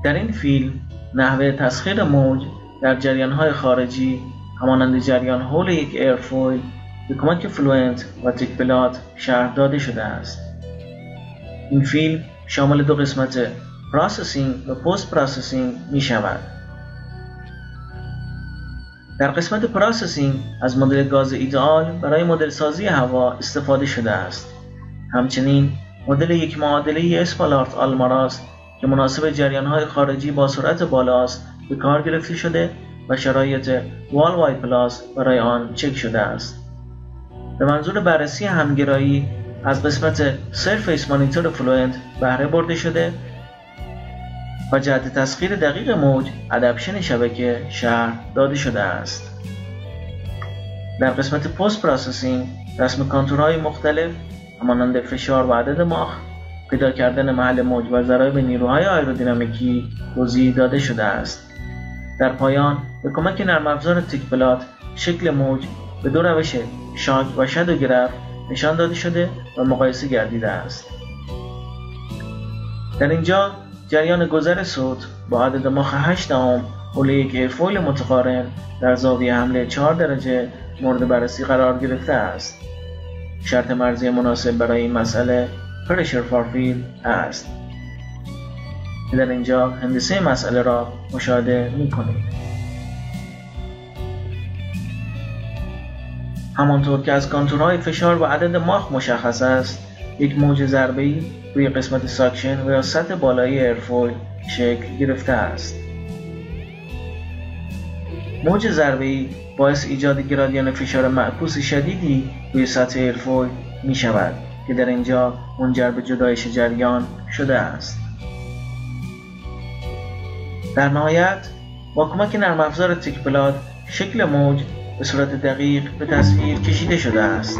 در این فیلم نحوه تسخیر موج در جریان‌های خارجی همانند جریان حول یک ایرفویل به کمک فلوئنت و تیک پلات شرح داده شده است. این فیلم شامل دو قسمت پروسسینگ و پست پروسسینگ می شود. در قسمت پروسسینگ از مدل گاز ایدئال برای مدل سازی هوا استفاده شده است. همچنین مدل یک معادله اسپالارت آلماراس که مناسب جریان‌های خارجی با سرعت بالاست به کار گرفته شده و شرایط وال وای پلاس برای آن چک شده است. به منظور بررسی همگرایی از قسمت سرفیس مانیتور فلوئنت بهره برده شده و جهت تسخیر دقیق موج ادپشن شبکه شرح داده شده است. در قسمت پست پروسسینگ رسم کانتورهای مختلف همانند فشار و عدد ماخ، پیدا کردن محل موج و ضرایب نیروهای آیرودینامیکی توضیح داده شده است. در پایان به کمک نرم افزار تیک پلات شکل موج به دو روش شاک و شادو گراف نشان داده شده و مقایسه گردیده است. در اینجا جریان گذر صوت با عدد ماخ 8 حول یک ایرفویل متقارن در زاویه حمله 4 درجه مورد بررسی قرار گرفته است. شرط مرزی مناسب برای این مسئله Pressure for Field است که در اینجا هندسه مسئله را مشاهده می‌کنید. همانطور که از کانتورهای فشار و عدد ماخ مشخص است، یک موج ضربه‌ای روی قسمت ساکشن و یا سطح بالایی ایرفویل شکل گرفته است. موج ضربه‌ای باعث ایجاد گرادیان فشار معکوس شدیدی روی سطح ایرفویل می شود که در اینجا منجر به جدایش جریان شده است. در نهایت با کمک نرم افزار تیک پلات شکل موج به صورت دقیق به تصویر کشیده شده است.